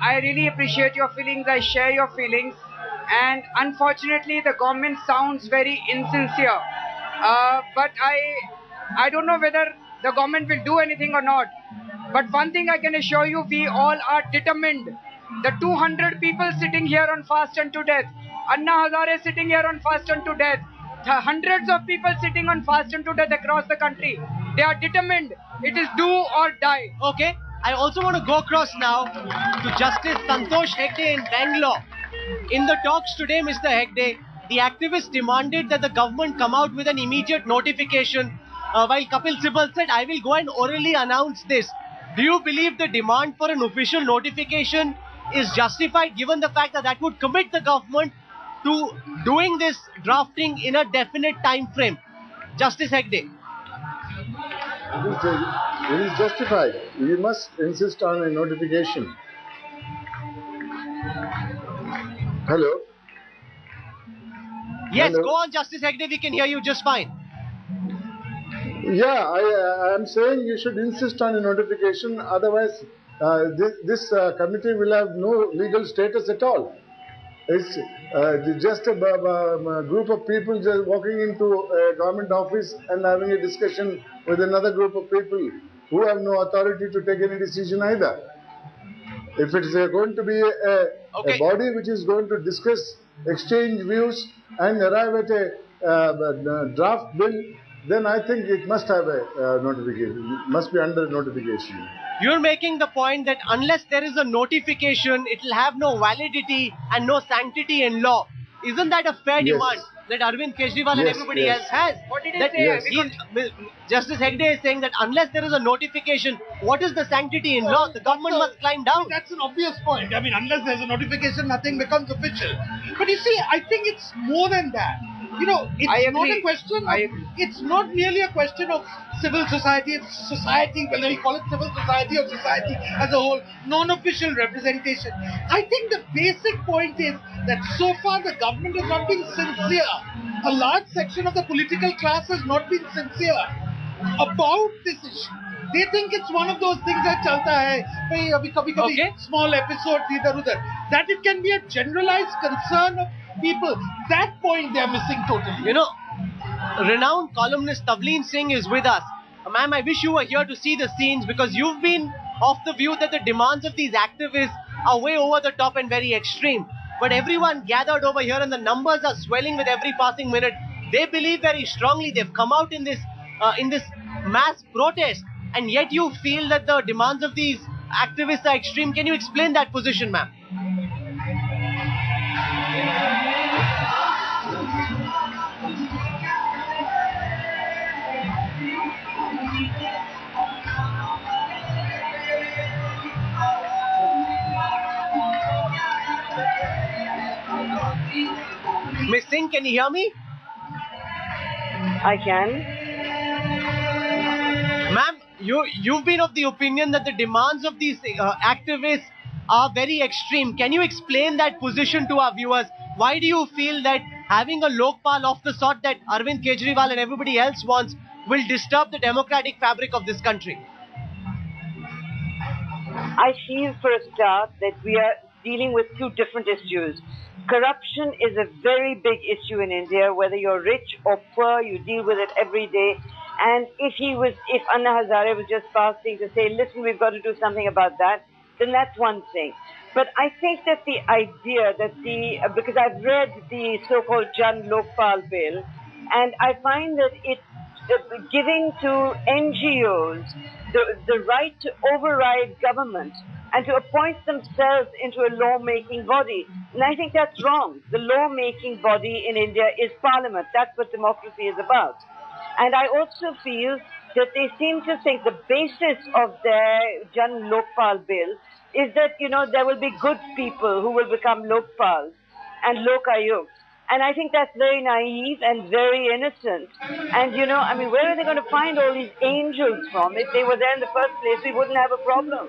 I really appreciate your feelings. I share your feelings. And unfortunately, the government sounds very insincere. But I don't know whether the government will do anything or not. But one thing I can assure you, we all are determined. The 200 people sitting here on fast unto death, Anna Hazare sitting here on fast unto death, the hundreds of people sitting on fast unto death across the country, they are determined. It is do or die. Okay, I also want to go across now to Justice Santosh Hegde in Bangalore. In the talks today, Mr. Hegde, the activists demanded that the government come out with an immediate notification, while Kapil Sibal said, I will go and orally announce this. Do you believe the demand for an official notification is justified, given the fact that that would commit the government to doing this drafting in a definite time frame? Justice Hegde. It is justified. We must insist on a notification. Hello? Yes, Hello? go on, Justice Hegde, we can hear you just fine. Yeah, I am saying you should insist on a notification, otherwise this committee will have no legal status at all. It's just a group of people just walking into a government office and having a discussion with another group of people who have no authority to take any decision either. If it is going to be a body which is going to discuss, exchange views and arrive at a draft bill, then I think it must have a notification, must be under notification. You're making the point that unless there is a notification, it will have no validity and no sanctity in law. Isn't that a fair demand that Arvind Kejriwal and everybody else has? What did he say? Justice Hegde is saying that unless there is a notification, what is the sanctity in law? The government must climb down. That's an obvious point. I mean, unless there's a notification, nothing becomes official. But you see, I think it's more than that. You know, it's not a question of, it's not merely a question of civil society, it's society, whether you call it civil society or society as a whole, non-official representation. I think the basic point is that so far the government has not been sincere. A large section of the political class has not been sincere about this issue. They think it's one of those things that chalta hai, bhai, abhi kabhi small episodes idhar udhar. That it can be a generalized concern of people. That point they are missing totally. You know, renowned columnist Tavleen Singh is with us. Ma'am, I wish you were here to see the scenes, because you've been of the view that the demands of these activists are way over the top and very extreme. But everyone gathered over here and the numbers are swelling with every passing minute. They believe very strongly. They've come out in this mass protest, and yet you feel that the demands of these activists are extreme. Can you explain that position, ma'am? Miss Singh, can you hear me? I can. Ma'am, you've been of the opinion that the demands of these activists are very extreme. Can you explain that position to our viewers? Why do you feel that having a Lokpal of the sort that Arvind Kejriwal and everybody else wants will disturb the democratic fabric of this country? I feel, for a start, that we are dealing with two different issues. Corruption is a very big issue in India. Whether you're rich or poor, you deal with it every day. And if Anna Hazare was just fasting to say, listen, we've got to do something about that, then that's one thing. But I think that the idea that because I've read the so-called Jan Lokpal bill, and I find that it's giving to NGOs the right to override government and to appoint themselves into a law-making body. And I think that's wrong. The law-making body in India is Parliament. That's what democracy is about. And I also feel that they seem to think the basis of their Jan Lokpal bill is that, there will be good people who will become Lokpals and Lokayuks. And I think that's very naive and very innocent. And, where are they going to find all these angels from? If they were there in the first place, we wouldn't have a problem.